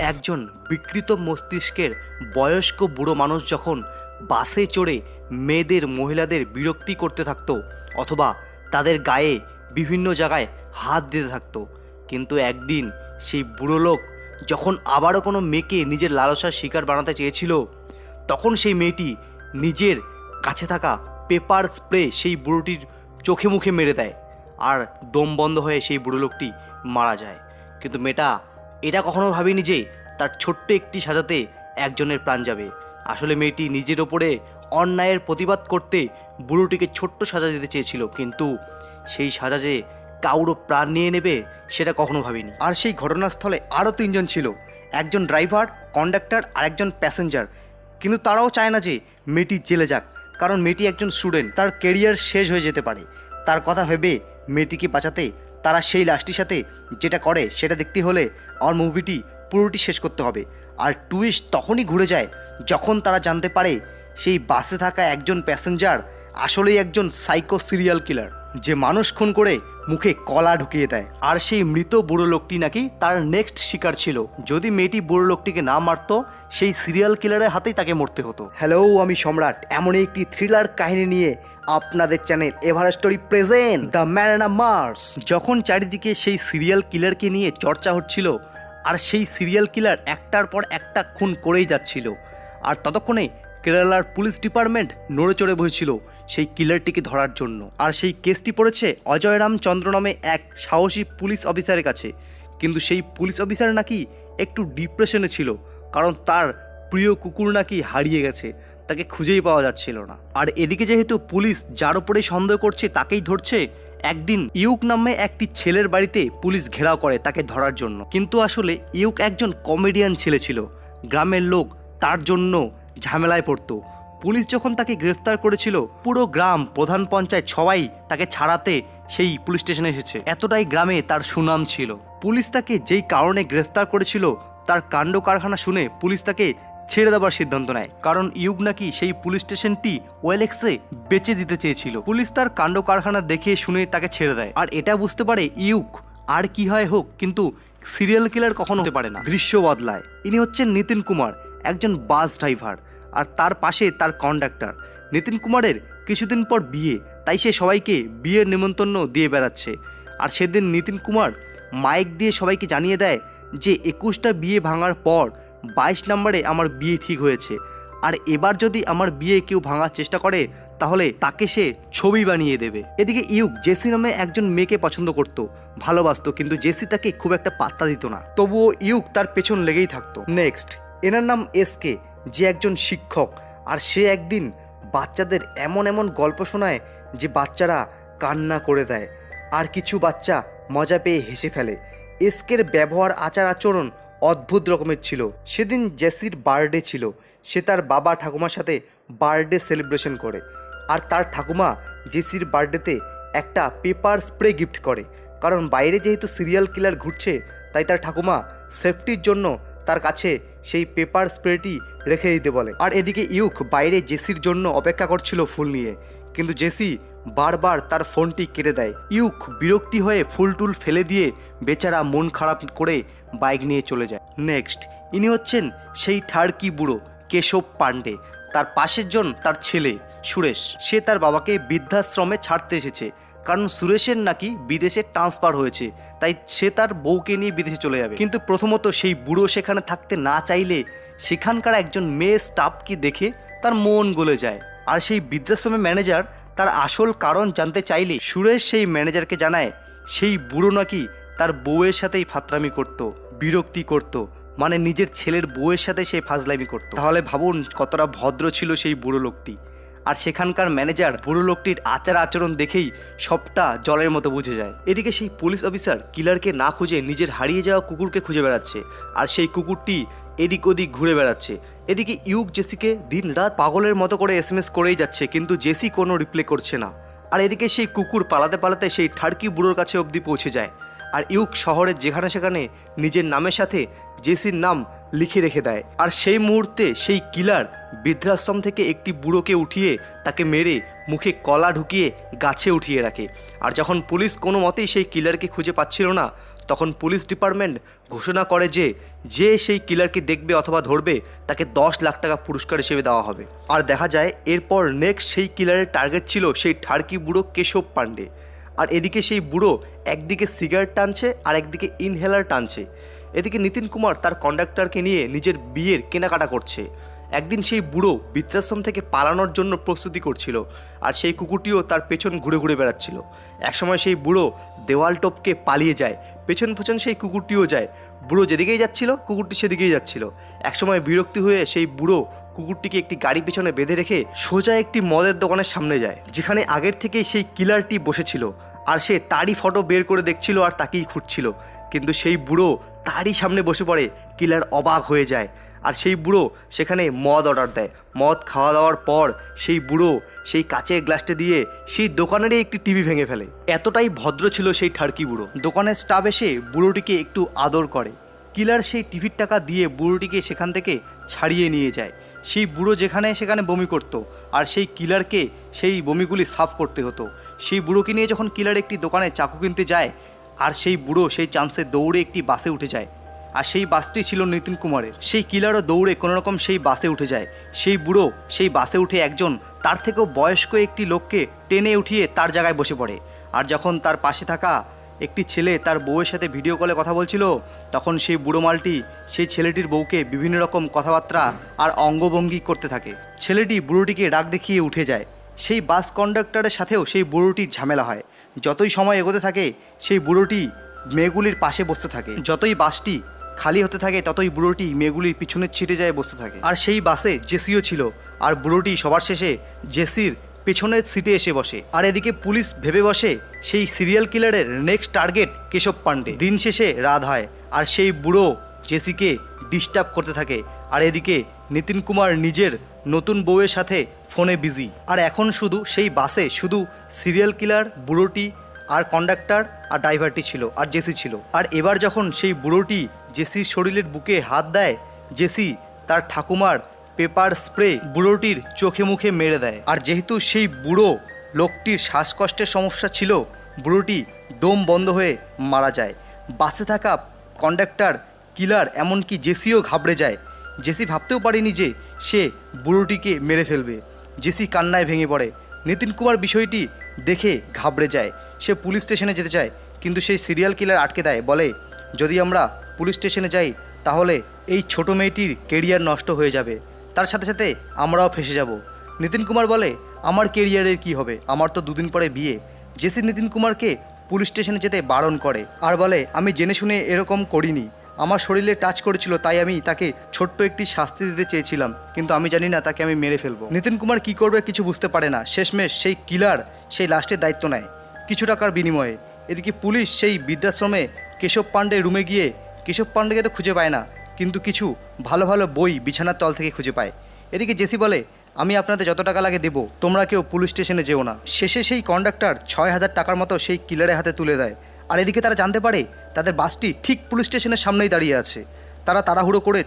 একজন বিকৃত মস্তিষ্কের বয়স্ক বুড়ো মানুষ যখন বাসে চড়ে মহিলাদের বিরক্তি করতে থাকতো অথবা তাদের গায়ে বিভিন্ন জায়গায় হাত দিতে থাকতো, কিন্তু একদিন সেই বুড়ো লোক যখন আবারও কোনো মেয়েকে নিজের লালসার শিকার বানাতে চেয়েছিল, তখন সেই মেয়েটি নিজের কাছে থাকা পেপার স্প্রে সেই বুড়োটির চোখে মুখে মেরে দেয় আর দম বন্ধ হয়ে সেই বুড়ো লোকটি মারা যায়। কিন্তু মেয়েটা এটা কখনো ভাবেনি যে তার ছোট্ট একটি সাজাতে একজনের প্রাণ যাবে। আসলে মেয়েটি নিজের ওপরে অন্যায়ের প্রতিবাদ করতে বুড়োটিকে ছোট্ট সাজা দিতে চেয়েছিল, কিন্তু সেই সাজা যে কাউরও প্রাণ নিয়ে নেবে সেটা কখনো ভাবেনি। আর সেই ঘটনাস্থলে আরও তিনজন ছিল, একজন ড্রাইভার, কন্ডাক্টর আর একজন প্যাসেঞ্জার। কিন্তু তারাও চায় না যে মেয়েটি জেলে যাক, কারণ মেয়েটি একজন স্টুডেন্ট, তার কেরিয়ার শেষ হয়ে যেতে পারে। তার কথা ভেবে মেয়েটিকে বাঁচাতে তারা সেই লাশটির সাথে যেটা করে সেটা দেখতে হলে আমার মুভিটি পুরোটি শেষ করতে হবে। আর টুইস্ট তখনই ঘুরে যায় যখন তারা জানতে পারে সেই বাসে থাকা একজন প্যাসেঞ্জার আসলেই একজন সাইকো সিরিয়াল কিলার, যে মানুষ খুন করে মুখে কলা ঢুকিয়ে দেয়। আর সেই মৃত বুড়ো লোকটি নাকি তার নেক্সট শিকার ছিল। যদি মেয়েটি বুড়ো লোকটিকে না মারত, সেই সিরিয়াল কিলারের হাতেই তাকে মরতে হতো। হ্যালো, আমি সম্রাট, এমনই একটি থ্রিলার কাহিনী নিয়ে আপনাদের channel Everest story present the man on Mars. যখন চারিদিকে সেই সিরিয়াল কিলারকে নিয়ে চর্চা হচ্ছিল আর সেই সিরিয়াল কিলার একটার পর একটা খুন করেই যাচ্ছিল, আর ততক্ষণে কেরালার পুলিশ ডিপার্টমেন্ট নড়ে চড়ে বসেছিল সেই কিলারটিকে ধরার জন্য। আর সেই কেসটি পড়েছে অজয় রামচন্দ্র নামে এক সাহসী পুলিশ অফিসারের কাছে। কিন্তু সেই পুলিশ অফিসার নাকি একটু ডিপ্রেশনে ছিল, কারণ তার প্রিয় কুকুর নাকি হারিয়ে গেছে, তাকে খুঁজেই পাওয়া যাচ্ছিল না। আর এদিকে যেহেতু পুলিশ যার উপরে সন্দেহ করছে তাকেই ধরছে, একদিন ইউক নামে একটি ছেলের বাড়িতে পুলিশ ঘেরাও করে তাকে ধরার জন্য। কিন্তু আসলে ইউক একজন কমেডিয়ান ছেলে ছিল, গ্রামের লোক তার জন্য ঝামেলায় পড়তো। পুলিশ যখন তাকে গ্রেফতার করেছিল, পুরো গ্রাম, প্রধান পঞ্চায়েত সবাই তাকে ছাড়াতে সেই পুলিশ স্টেশনে এসেছে, এতটাই গ্রামে তার সুনাম ছিল। পুলিশ তাকে যেই কারণে গ্রেফতার করেছিল তার কাণ্ড কারখানা শুনে পুলিশ তাকে ছেড়ে দেওয়ার সিদ্ধান্ত নেয়, কারণ ইউক নাকি সেই পুলিশ স্টেশনটি ওয়েলেক্সে বেচে দিতে চেয়েছিল। পুলিশ তার কাণ্ড কারখানা দেখে শুনে তাকে ছেড়ে দেয়। আর এটা বুঝতে পারে ইউক আর কি হয় হোক, কিন্তু সিরিয়াল কিলার কখনো হতে পারে না। দৃশ্য বদলায়। ইনি হচ্ছেন নিতিন কুমার, একজন বাস ড্রাইভার, আর তার পাশে তার কন্ডাক্টর। নিতিন কুমারের কিছুদিন পর বিয়ে, তাই সে সবাইকে বিয়ের নিমন্ত্রণ দিয়ে বেড়াচ্ছে। আর সেদিন নিতিন কুমার মাইক দিয়ে সবাইকে জানিয়ে দেয় যে 21টা বিয়ে ভাঙার পর 22 নম্বরে আমার বিয়ে ঠিক হয়েছে, আর এবার যদি আমার বিয়ে কেউ ভাঙার চেষ্টা করে তাহলে তাকে সে ছবি বানিয়ে দেবে। এদিকে ইউক জেসি নামে একজন মেয়েকে পছন্দ করত, ভালোবাসতো, কিন্তু জেসি তাকে খুব একটা পাত্তা দিত না, তবুও ইউক তার পেছন লেগেই থাকতো। নেক্সট, এনার নাম এসকে, যে একজন শিক্ষক। আর সে একদিন বাচ্চাদের এমন এমন গল্প শোনায় যে বাচ্চারা কান্না করে দেয়, আর কিছু বাচ্চা মজা পেয়ে হেসে ফেলে। এসকের ব্যবহার, আচার আচরণ অদ্ভুত রকমের ছিল। সেদিন জেসির বার্থডে ছিল, সে তার বাবা ঠাকুমার সাথে বার্থডে সেলিব্রেশন করে, আর তার ঠাকুমা জেসির বার্থডেতে একটা পেপার স্প্রে গিফট করে, কারণ বাইরে যেহেতু সিরিয়াল কিলার ঘুরছে, তাই তার ঠাকুমা সেফটির জন্য তার কাছে সেই পেপার স্প্রেটি রেখে দিতে বলে। আর এদিকে ইউক বাইরে জেসির জন্য অপেক্ষা করছিল ফুল নিয়ে, কিন্তু জেসি বারবার তার ফোনটি কেটে দেয়। ইউক বিরক্তি হয়ে ফুল টুল ফেলে দিয়ে বেচারা মন খারাপ করে বাইক নিয়ে চলে যায়। নেক্সট, ইনি হচ্ছেন সেই ঠাড়কি বুড়ো কেশব পাণ্ডে। তার পাশের জন তার ছেলে সুরেশ, সে তার বাবাকে বৃদ্ধাশ্রমে ছাড়তে এসেছে, কারণ সুরেশের নাকি বিদেশে ট্রান্সফার হয়েছে, তাই সে তার বউকে নিয়ে বিদেশে চলে যাবে। কিন্তু প্রথমত সেই বুড়ো সেখানে থাকতে না চাইলে সেখানকার একজন মেয়ে স্টাফকে দেখে তার মন গলে যায়। আর সেই বৃদ্ধাশ্রমের ম্যানেজার তার আসল কারণ জানতে চাইলে সুরেশ সেই ম্যানেজারকে জানায় সেই বুড়ো নাকি তার বউয়ের সাথেই ফাতরামি করত, বিরক্তি করত, মানে নিজের ছেলের বউয়ের সাথে সে ফাজলামি করত। তাহলে ভাবুন কতটা ভদ্র ছিল সেই বুড়ো লোকটি। আর সেখানকার ম্যানেজার বুড়ো লোকটির আচার আচরণ দেখেই সবটা জলের মতো বুঝে যায়। এদিকে সেই পুলিশ অফিসার কিলারকে না খুঁজে নিজের হারিয়ে যাওয়া কুকুরকে খুঁজে বেড়াচ্ছে, আর সেই কুকুরটি এদিক ওদিক ঘুরে বেড়াচ্ছে। এদিকে ইউক জেসিকে দিন রাত পাগলের মতো করে SMS করেই যাচ্ছে, কিন্তু জেসি কোনো রিপ্লাই করছে না। আর এদিকে সেই কুকুর পালাতে পালাতে সেই ঠাড়কি বুড়োর কাছে অবধি পৌঁছে যায়। আর ইউক শহরের যেখানে সেখানে নিজের নামের সাথে জেসির নাম লিখে রেখে দেয়। আর সেই মুহূর্তে সেই কিলার বৃদ্ধাশ্রম থেকে একটি বুড়োকে উঠিয়ে তাকে মেরে মুখে কলা ঢুকিয়ে গাছে উঠিয়ে রাখে। আর যখন পুলিশ কোনো মতেই সেই কিলারকে খুঁজে পাচ্ছিল না, তখন পুলিশ ডিপার্টমেন্ট ঘোষণা করে যে যে সেই কিলারকে দেখবে অথবা ধরবে তাকে 10 লাখ টাকা পুরস্কার হিসেবে দেওয়া হবে। আর দেখা যায় এরপর নেক্সট সেই কিলারের টার্গেট ছিল সেই ঠাড়কি বুড়ো কেশব পাণ্ডে। আর এদিকে সেই বুড়ো একদিকে সিগারেট টানছে আর একদিকে ইনহেলার টানছে। এদিকে নিতিন কুমার তার কন্ডাক্টরকে নিয়ে নিজের বিয়ের কেনাকাটা করছে। একদিন সেই বুড়ো বৃদ্ধাশ্রম থেকে পালানোর জন্য প্রস্তুতি করছিল আর সেই কুকুরটিও তার পেছন ঘুরে ঘুরে বেড়াচ্ছিল। একসময় সেই বুড়ো দেওয়াল টপকে পালিয়ে যায়, পেছন পেছন সেই কুকুরটিও যায়। বুড়ো যেদিকেই যাচ্ছিল কুকুরটি সেদিকেই যাচ্ছিল। একসময় বিরক্তি হয়ে সেই বুড়ো কুকুরটিকে একটি গাড়ি পেছনে বেঁধে রেখে সোজা একটি মদের দোকানের সামনে যায়, যেখানে আগের থেকেই সেই কিলারটি বসেছিল। আর সে তারই ফটো বের করে দেখছিল আর তাকেই খুঁজছিল। কিন্তু সেই বুড়ো তারই সামনে বসে পড়ে। কিলার অবাক হয়ে যায় আর সেই বুড়ো সেখানে মদ অর্ডার দেয়। মদ খাওয়া দাওয়ার পর সেই বুড়ো সেই কাচের গ্লাসটা দিয়ে সেই দোকানেরই একটি টিভি ভেঙে ফেলে। এতটাই ভদ্র ছিল সেই ঠাড়কি বুড়ো। দোকানের স্টাফ এসে বুড়োটিকে একটু আদর করে। কিলার সেই টিভির টাকা দিয়ে বুড়োটিকে সেখান থেকে ছাড়িয়ে নিয়ে যায়। সেই বুড়ো যেখানে সেখানে বমি করতো আর সেই কিলারকে সেই বমিগুলি সাফ করতে হতো। সেই বুড়োকে নিয়ে যখন কিলার একটি দোকানে চাকু কিনতে যায় আর সেই বুড়ো সেই চান্সে দৌড়ে একটি বাসে উঠে যায়। আর সেই বাসটি ছিল নিতিন কুমারের। সেই কিলারও দৌড়ে কোনোরকম সেই বাসে উঠে যায়। সেই বুড়ো সেই বাসে উঠে একজন তার থেকেও বয়স্ক একটি লোককে টেনে উঠিয়ে তার জায়গায় বসে পড়ে। আর যখন তার পাশে থাকা একটি ছেলে তার বউয়ের সাথে ভিডিও কলে কথা বলছিল, তখন সেই বুড়ো মালটি সেই ছেলেটির বউকে বিভিন্ন রকম কথাবার্তা আর অঙ্গভঙ্গি করতে থাকে। ছেলেটি বুড়োটিকে রাগ দেখিয়ে উঠে যায়। সেই বাস কন্ডাক্টরের সাথেও সেই বুড়োটির ঝামেলা হয়। যতই সময় এগোতে থাকে সেই বুড়োটি মেয়েগুলির পাশে বসতে থাকে। যতই বাসটি খালি হতে থাকে ততই বুড়োটি মেয়েগুলির পিছনে ছিটে যায় বসতে থাকে। আর সেই বাসে জেসিও ছিল আর বুড়োটি সবার শেষে জেসির পেছনের সিটে এসে বসে। আর এদিকে পুলিশ ভেবে বসে সেই সিরিয়াল কিলারের নেক্সট টার্গেট কেশব পাণ্ডে। দিন শেষে রাত হয় আর সেই বুড়ো জেসিকে ডিস্টার্ব করতে থাকে। আর এদিকে নিতিন কুমার নিজের নতুন বউয়ের সাথে ফোনে বিজি। আর এখন শুধু সেই বাসে শুধু সিরিয়াল কিলার, বুড়োটি আর কন্ডাক্টর আর ড্রাইভারটি ছিল আর জেসি ছিল। আর এবার যখন সেই বুড়োটি জেসির শরীরের বুকে হাত দেয়, জেসি তার ঠাকুমার পেপার স্প্রে বুড়োটির চোখে মুখে মেরে দেয়। আর যেহেতু সেই বুড়ো লোকটির শ্বাসকষ্টের সমস্যা ছিল, বুড়োটি দম বন্ধ হয়ে মারা যায়। বাসে থাকা কন্ডাক্টর, কিলার এমনকি জেসিও ঘাবড়ে যায়। জেসি ভাবতেও পারেনি যে সে বুড়োটিকে মেরে ফেলবে। জেসি কান্নায় ভেঙে পড়ে। নিতিন কুমার বিষয়টি দেখে ঘাবড়ে যায়। সে পুলিশ স্টেশনে যেতে চায় কিন্তু সেই সিরিয়াল কিলার আটকে দেয়, বলে যদি আমরা পুলিশ স্টেশনে যাই তাহলে এই ছোট মেয়েটির কেরিয়ার নষ্ট হয়ে যাবে, তার সাথে সাথে আমরাও ফেসে যাব। নিতিন কুমার বলে আমার কেরিয়ারের কি হবে, আমার তো দুদিন পরে বিয়ে। জেসি নিতিন কুমারকে পুলিশ স্টেশনে যেতে বারণ করে আর বলে আমি জেনে শুনে এরকম করিনি, আমার শরীরে টাচ করেছিল তাই আমি তাকে ছোট্ট একটি শাস্তি দিতে চেয়েছিলাম, কিন্তু আমি জানি না তাকে আমি মেরে ফেলবো। নিতিন কুমার কি করবে কিছু বুঝতে পারে না। শেষমেশ সেই কিলার সেই লাস্টের দায়িত্ব নেয় কিছু টাকার বিনিময়ে। এদিকে পুলিশ সেই বৃদ্ধাশ্রমে কেশব পাণ্ডে রুমে গিয়ে কেশব পাণ্ডেকে তো খুঁজে পায় না, কিন্তু কিছু ভালো ভালো বই বিছানার তল থেকে খুঁজে পায়। এদিকে জেসি বলে আমি আপনাদের যত টাকা লাগে দেবো, তোমরা কেউ পুলিশ স্টেশনে যেও না। শেষে সেই কন্ডাক্টর 6000 টাকার মতো সেই কিলারের হাতে তুলে দেয়। আর এদিকে তারা জানতে পারে তাদের বাসটি ঠিক পুলিশ স্টেশনের সামনেই দাঁড়িয়ে আছে। তারা তাড়াহুড়ো করে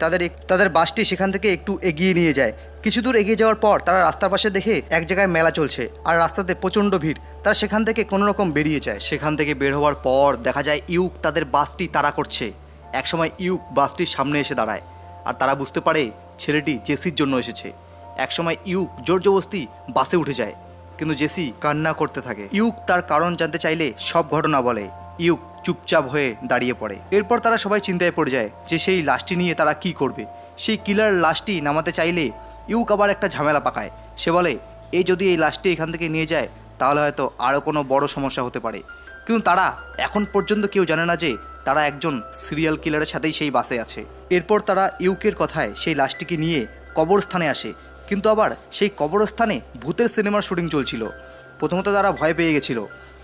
তাদের বাসটি সেখান থেকে একটু এগিয়ে নিয়ে যায়। কিছু দূর এগিয়ে যাওয়ার পর তারা রাস্তার পাশে দেখে এক জায়গায় মেলা চলছে আর রাস্তাতে প্রচণ্ড ভিড়। তারা সেখান থেকে কোনো রকম বেরিয়ে যায়। সেখান থেকে বের হওয়ার পর দেখা যায় ইউক তাদের বাসটি তাড়া করছে। একসময় ইউক বাসটির সামনে এসে দাঁড়ায় আর তারা বুঝতে পারে ছেলেটি জেসির জন্য এসেছে। একসময় ইউক জোর জবরদস্তি বাসে উঠে যায় কিন্তু জেসি কান্না করতে থাকে। ইউক তার কারণ জানতে চাইলে সব ঘটনা বলে। ইউক চুপচাপ হয়ে দাঁড়িয়ে পড়ে। এরপর তারা সবাই চিন্তায় পড়ে যায় যে সেই লাশটি নিয়ে তারা কি করবে। সেই কিলার লাশটি নামাতে চাইলে ইউক আবার একটা ঝামেলা পাকায়। সে বলে যদি এই লাশটি এখান থেকে নিয়ে যায় তাহলে হয়তো আরও কোনো বড় সমস্যা হতে পারে। কিন্তু তারা এখন পর্যন্ত কেউ জানে না যে তারা একজন সিরিয়াল কিলারের সাথেই সেই বাসে আছে। এরপর তারা ইউকের কথায় সেই লাশটিকে নিয়ে কবরস্থানে আসে, কিন্তু আবার সেই কবরস্থানে ভূতের সিনেমার শুটিং চলছিল। প্রথমত তারা ভয় পেয়ে গেছিল।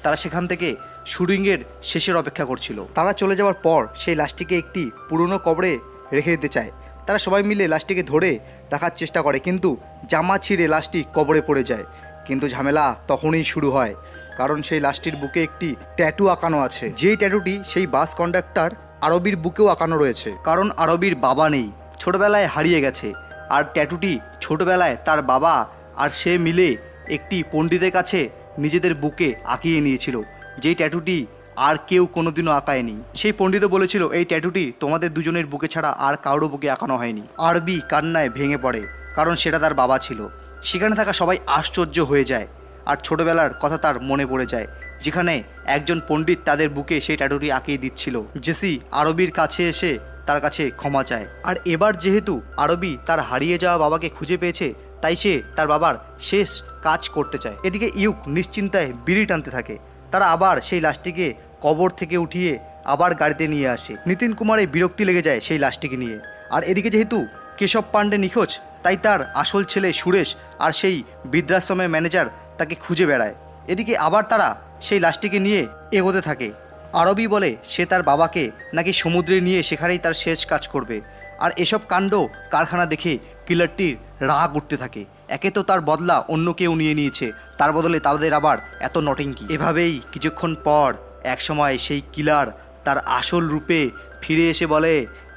তারা সেখান থেকে শুটিংয়ের শেষের অপেক্ষা করছিল। তারা চলে যাওয়ার পর সেই লাশটিকে একটি পুরনো কবরে রেখে দিতে চায়। তারা সবাই মিলে লাশটিকে ধরে রাখার চেষ্টা করে, কিন্তু জামা ছিঁড়ে লাশটি কবরে পড়ে যায়। কিন্তু ঝামেলা তখনই শুরু হয়, কারণ সেই লাশটির বুকে একটি ট্যাটু আঁকানো আছে। যেই ট্যাটুটি সেই বাস কন্ডাক্টর আরবির বুকেও আঁকানো রয়েছে, কারণ আরবির বাবা নেই, ছোটবেলায় হারিয়ে গেছে। আর ট্যাটুটি ছোটবেলায় তার বাবা আর সে মিলে একটি পণ্ডিতের কাছে নিজেদের বুকে আঁকিয়ে নিয়েছিল। যেই ট্যাটুটি আর কেউ কোনোদিনও আঁকায়নি। সেই পণ্ডিতও বলেছিল এই ট্যাটুটি তোমাদের দুজনের বুকে ছাড়া আর কারোর বুকে আঁকানো হয়নি। আরবি কান্নায় ভেঙে পড়ে, কারণ সেটা তার বাবা ছিল। সেখানে থাকা সবাই আশ্চর্য হয়ে যায়, আর ছোটবেলার কথা তার মনে পড়ে যায়, যেখানে একজন পণ্ডিত তাদের বুকে সেই ট্যাটুটি আঁকিয়ে দিচ্ছিল। জেসি আরবির কাছে এসে তার কাছে ক্ষমা চায়। আর এবার যেহেতু আরবি তার হারিয়ে যাওয়া বাবাকে খুঁজে পেয়েছে, তাই সে তার বাবার শেষ কাজ করতে চায়। এদিকে ইউক নিশ্চিন্তায় বিড়ি টানতে থাকে। তারা আবার সেই লাশটিকে কবর থেকে উঠিয়ে আবার গাড়িতে নিয়ে আসে। নিতিন কুমারের বিরক্তি লেগে যায় সেই লাশটিকে নিয়ে। আর এদিকে যেহেতু কেশব পাণ্ডে নিখোঁজ, তাই তার আসল ছেলে সুরেশ আর সেই বৃদ্ধাশ্রমের ম্যানেজার তাকে খুঁজে বেড়ায়। এদিকে আবার তারা সেই লাশটিকে নিয়ে এগোতে থাকে। আরবি বলে সে তার বাবাকে নাকি সমুদ্রে নিয়ে সেখানেই তার শেষ কাজ করবে। আর এসব কাণ্ড কারখানা দেখে কিলারটির রাগ উঠতে থাকে। একে তো তার বদলা অন্য কেউ নিয়ে নিয়েছে, তার বদলে তাদের আবার এত নটিংকি। এভাবেই কিছুক্ষণ পর একসময় সেই কিলার তার আসল রূপে ফিরে এসে বলে,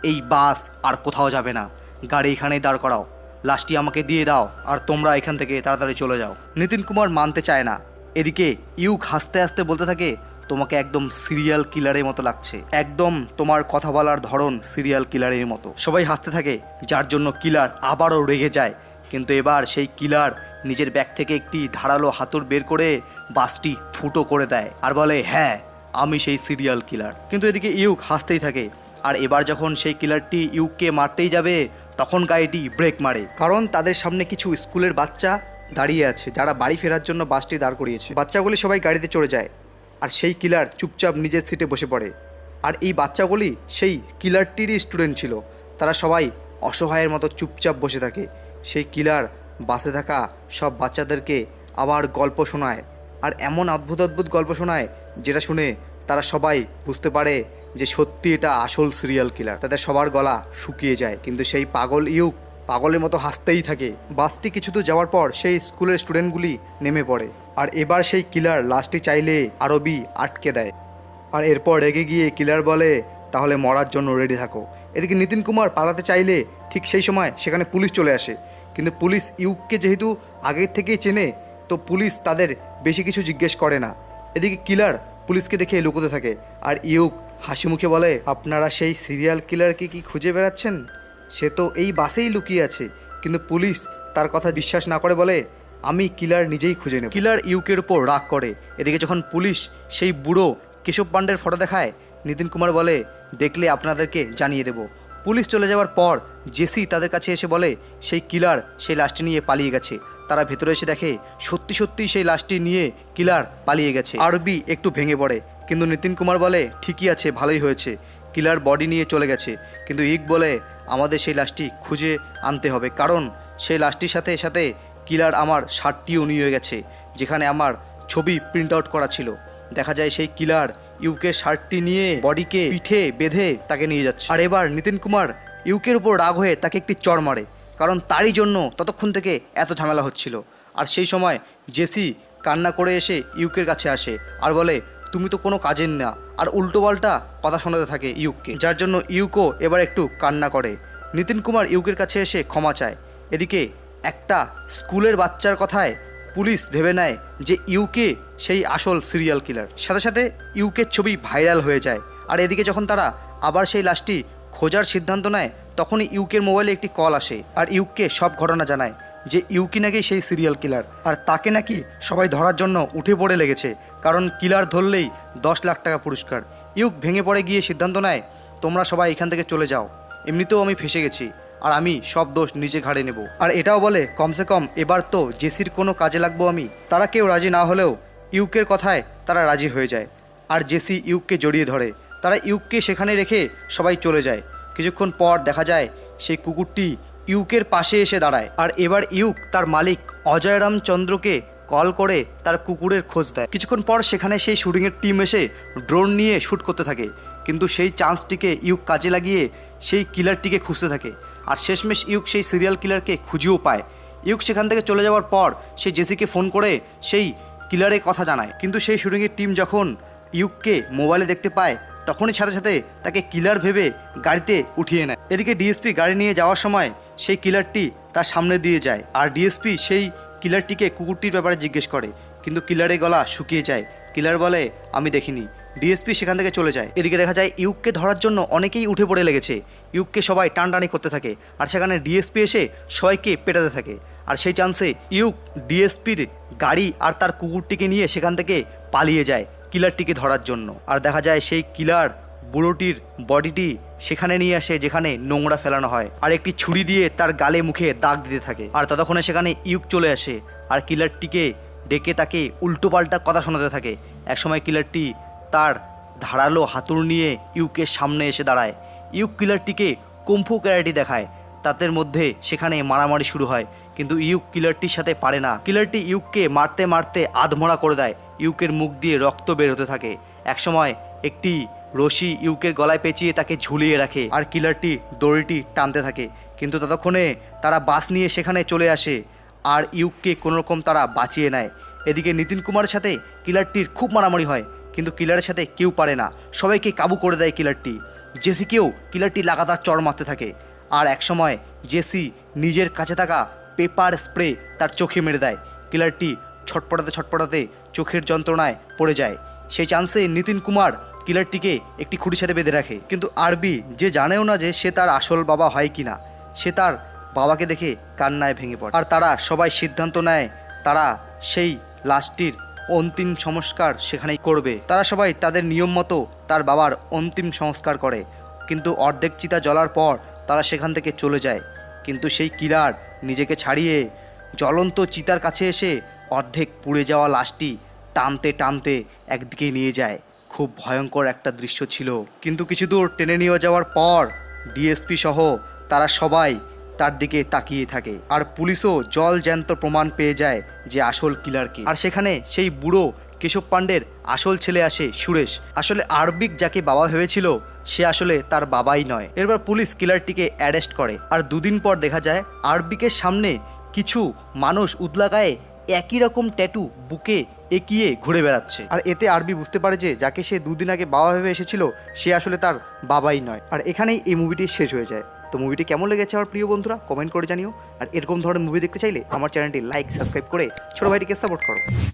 এই বাস আর কোথাও যাবে না, গাড়ি এখানেই দাঁড় করাও, লাশটি আমাকে দিয়ে দাও আর তোমরা এখান থেকে তাড়াতাড়ি চলে যাও। নিতিন কুমার মানতে চায় না। এদিকে ইউক হাসতে হাসতে বলতে থাকে, তোমাকে একদম সিরিয়াল কিলারের মতো লাগছে, একদম তোমার কথা বলার ধরন সিরিয়াল কিলারের মতো। সবাই হাসতে থাকে, যার জন্য কিলার আবারও রেগে যায়। কিন্তু এবার সেই কিলার নিজের ব্যাগ থেকে একটি ধারালো হাতুড় বের করে বাসটি ফুটো করে দেয় আর বলে, হ্যাঁ আমি সেই সিরিয়াল কিলার। কিন্তু এদিকে ইউক হাসতেই থাকে। আর এবার যখন সেই কিলারটি ইউককে মারতেই যাবে, তখন গাড়িটি ব্রেক মারে, কারণ তাদের সামনে কিছু স্কুলের বাচ্চা দাঁড়িয়ে আছে যারা বাড়ি ফেরার জন্য বাসটি দাঁড় করিয়েছে। বাচ্চাগুলি সবাই গাড়িতে চড়ে যায়, আর সেই কিলার চুপচাপ নিজের সিটে বসে পড়ে। আর এই বাচ্চাগুলি সেই কিলারটিরই স্টুডেন্ট ছিল। তারা সবাই অসহায়ের মতো চুপচাপ বসে থাকে। সেই কিলার বাসে থাকা সব বাচ্চাদেরকে আবার গল্প শোনায়, আর এমন অদ্ভুত অদ্ভুত গল্প শোনায় যেটা শুনে তারা সবাই বুঝতে পারে যে সত্যি এটা আসল সিরিয়াল কিলার। তাদের সবার গলা শুকিয়ে যায়, কিন্তু সেই পাগল ইউক পাগলের মতো হাসতেই থাকে। বাসটি কিছু দূর যাওয়ার পর সেই স্কুলের স্টুডেন্টগুলি নেমে পড়ে। আর এবার সেই কিলার লাশটি চাইলে আরবি আটকে দেয়। আর এরপর রেগে গিয়ে কিলার বলে, তাহলে মরার জন্য রেডি থাকো। এদিকে নিতিন কুমার পালাতে চাইলে ঠিক সেই সময় সেখানে পুলিশ চলে আসে। কিন্তু পুলিশ ইউককে যেহেতু আগের থেকেই চেনে, তো পুলিশ তাদের বেশি কিছু জিজ্ঞেস করে না। এদিকে কিলার পুলিশকে দেখে লুকোতে থাকে। আর ইউক হাসি মুখে বলে, আপনারা সেই সিরিয়াল কিলারকে কি খুঁজে বেড়াচ্ছেন? সে তো এই বাসেই লুকিয়ে আছে। কিন্তু পুলিশ তার কথা বিশ্বাস না করে বলে, আমি কিলার নিজেই খুঁজে নেব। কিলার ইউকের উপর রাগ করে। এদিকে যখন পুলিশ সেই বুড়ো কেশব পাণ্ডের ফটো দেখায়, নিতিন কুমার বলে, দেখলে আপনাদেরকে জানিয়ে দেব। পুলিশ চলে যাওয়ার পর জেসি তাদের কাছে এসে বলে, সেই কিলার সেই লাশটি নিয়ে পালিয়ে গেছে। তারা ভেতরে এসে দেখে সত্যি সত্যি সেই লাশটি নিয়ে কিলার পালিয়ে গেছে। আরবি একটু ভেঙে পড়ে, কিন্তু নিতিন কুমার বলে, ঠিকই আছে, ভালোই হয়েছে, কিলার বডি নিয়ে চলে গেছে। কিন্তু ইক বলে, আমাদের সেই লাশটি খুঁজে আনতে হবে, কারণ সেই লাশটির সাথে সাথে কিলার আমার শার্টটিও নিয়ে গেছে, যেখানে আমার ছবি প্রিন্ট আউট করা ছিল। দেখা যায় সেই কিলার ইউকের শার্টটি নিয়ে বডিকে পিঠে বেঁধে তাকে নিয়ে যাচ্ছে। আর এবার নিতিন কুমার ইউকের উপর রাগ হয়ে তাকে একটি চড় মারে, কারণ তারই জন্য ততক্ষণ থেকে এত ঝামেলা হচ্ছিল। আর সেই সময় জেসি কান্না করে এসে ইউকের কাছে আসে আর বলে, তুমি তো কোনো কাজের না, আর উল্টোপাল্টা কথা শোনাতে থাকে ইউককে, যার জন্য ইউকও এবার একটু কান্না করে। নিতিন কুমার ইউকের কাছে এসে ক্ষমা চায়। এদিকে একটা স্কুলের বাচ্চার কথায় পুলিশ ভেবে নেয় যে ইউকে সেই আসল সিরিয়াল কিলার। সাথে সাথে ইউকের ছবি ভাইরাল হয়ে যায়। আর এদিকে যখন তারা আবার সেই লাশটি খোঁজার সিদ্ধান্ত নেয়, তখনই ইউকের মোবাইলে একটি কল আসে আর ইউককে সব ঘটনা জানায় যে ইউকি নাকি সেই সিরিয়াল কিলার, আর তাকে নাকি সবাই ধরার জন্য উঠে পড়ে লেগেছে, কারণ কিলার ধরলেই 10 লাখ টাকা পুরস্কার। ইউক ভেঙে পড়ে গিয়ে সিদ্ধান্ত নেয়, তোমরা সবাই এখান থেকে চলে যাও, এমনিতেও আমি ফেসে গেছি, আর আমি সব দোষ নিজে ঘাড়ে নেব। আর এটাও বলে, কমসে কম এবার তো জেসির কোনো কাজে লাগবো আমি। তারা কেউ রাজি না হলেও ইউকের কথায় তারা রাজি হয়ে যায়, আর জেসি ইউককে জড়িয়ে ধরে। তারা ইউককে সেখানে রেখে সবাই চলে যায়। কিছুক্ষণ পর দেখা যায় সেই কুকুরটি ইউকের পাশে এসে দাঁড়ায়। আর এবার ইউক তার মালিক অজয় রামচন্দ্রকে কল করে তার কুকুরের খোঁজ দেয়। কিছুক্ষণ পর সেখানে সেই শুটিংয়ের টিম এসে ড্রোন নিয়ে শ্যুট করতে থাকে, কিন্তু সেই চান্সটিকে ইউক কাজে লাগিয়ে সেই কিলারটিকে খুঁজতে থাকে। আর শেষমেশ ইউক সেই সিরিয়াল কিলারকে খুঁজেও পায়। ইউক সেখান থেকে চলে যাওয়ার পর সে জেসিকে ফোন করে সেই কিলারের কথা জানায়, কিন্তু সেই শুটিংয়ের টিম যখন ইউককে মোবাইলে দেখতে পায়, তখনই সাথে সাথে তাকে কিলার ভেবে গাড়িতে উঠিয়ে নেয়। এদিকে ডিএসপি গাড়ি নিয়ে যাওয়ার সময় সেই কিলারটি তার সামনে দিয়ে যায়, আর ডিএসপি সেই কিলারটিকে কুকুরটির ব্যাপারে জিজ্ঞেস করে, কিন্তু কিলারের গলা শুকিয়ে যায়। কিলার বলে, আমি দেখিনি, ডিএসপি সেখান থেকে চলে যায়। এদিকে দেখা যায় ইউককে ধরার জন্য অনেকেই উঠে পড়ে লেগেছে। ইউককে সবাই টানটানি করতে থাকে, আর সেখানে ডিএসপি এসে সবাইকে পেটাতে থাকে। আর সেই চান্সে ইউক ডিএসপির গাড়ি আর তার কুকুরটিকে নিয়ে সেখান থেকে পালিয়ে যায় কিলারটিকে ধরার জন্য। আর দেখা যায় সেই কিলার বুড়োটির বডিটি সেখানে নিয়ে আসে যেখানে নোংরা ফেলানো হয়, আর একটি ছুরি দিয়ে তার গালে মুখে দাগ দিতে থাকে। আর ততক্ষণে সেখানে ইউক চলে আসে আর কিলারটিকে ডেকে তাকে উল্টোপাল্টা কথা শোনাতে থাকে। একসময় কিলারটি তার ধারালো হাতুড় নিয়ে ইউকের সামনে এসে দাঁড়ায়। ইউক কিলারটিকে কুম্ফু ক্যারাটে দেখায়, তাদের মধ্যে সেখানে মারামারি শুরু হয়, কিন্তু ইউক কিলারটির সাথে পারে না। কিলারটি ইউককে মারতে মারতে আধমরা করে দেয়। ইউকের মুখ দিয়ে রক্ত বের হতে থাকে। একসময় একটি রশি ইউকের গলায় পেঁচিয়ে তাকে ঝুলিয়ে রাখে, আর কিলারটি দড়িটি টানতে থাকে। কিন্তু ততক্ষণে তারা বাস নিয়ে সেখানে চলে আসে আর ইউককে কোনোরকম তারা বাঁচিয়ে নেয়। এদিকে নিতিন কুমারের সাথে কিলারটির খুব মারামারি হয়, কিন্তু কিলারের সাথে কেউ পারে না, সবাইকে কাবু করে দেয় কিলারটি। জেসিকেও কিলারটি লাগাতার চড় মারতে থাকে। আর একসময় জেসি নিজের কাছে থাকা পেপার স্প্রে তার চোখে মেরে দেয়। কিলারটি ছটপটাতে ছটপটাতে চোখের যন্ত্রণায় পড়ে যায়। সেই চান্সে নিতিন কুমার কিলারটিকে একটি খুঁটির সাথে বেঁধে রাখে, কিন্তু আরবি যে জানেও না যে সে তার আসল বাবা হয় কি না, সে তার বাবাকে দেখে কান্নায় ভেঙে পড়ে। আর তারা সবাই সিদ্ধান্ত নেয় তারা সেই লাশটির অন্তিম সংস্কার সেখানেই করবে। তারা সবাই তাদের নিয়ম মতো তার বাবার অন্তিম সংস্কার করে, কিন্তু অর্ধেক চিতা জ্বলার পর তারা সেখান থেকে চলে যায়। কিন্তু সেই কিলার নিজেকে ছাড়িয়ে জ্বলন্ত চিতার কাছে এসে অর্ধেক পুড়ে যাওয়া লাশটি টানতে টানতে একদিকে নিয়ে যায়। খুব ভয়ঙ্কর একটা দৃশ্য ছিল। কিন্তু কিছু দূর টেনে নিয়ে যাওয়ার পর ডিএসপি সহ তারা সবাই তার দিকে তাকিয়ে থাকে, আর পুলিশও জল জ্যান্ত প্রমাণ পেয়ে যায় যে আসল কিলারকে। আর সেখানে সেই বুড়ো কেশব পাণ্ডের আসল ছেলে আসে, সুরেশ। আসলে আরবিক যাকে বাবা ভেবেছিল সে আসলে তার বাবাই নয়। এরপর পুলিশ কিলারটিকে অ্যারেস্ট করে। আর দুদিন পর দেখা যায় আরবিকের সামনে কিছু মানুষ উদলা গায়ে একই রকম ট্যাটু বুকে এঁকিয়ে ঘুরে বেড়াচ্ছে। আর এতে আরবি বুঝতে পারে যে যাকে সে দুদিন আগে বাবা ভেবে এসেছিল সে আসলে তার বাবাই নয়। আর এখানেই এই মুভিটি শেষ হয়ে যায়। তো মুভিটি কেমন লেগেছে আমার প্রিয় বন্ধুরা কমেন্ট করে জানিও। আর এরকম ধরনের মুভি দেখতে চাইলে আমার চ্যানেলটি লাইক সাবস্ক্রাইব করে ছোটো ভাইটিকে সাপোর্ট করো।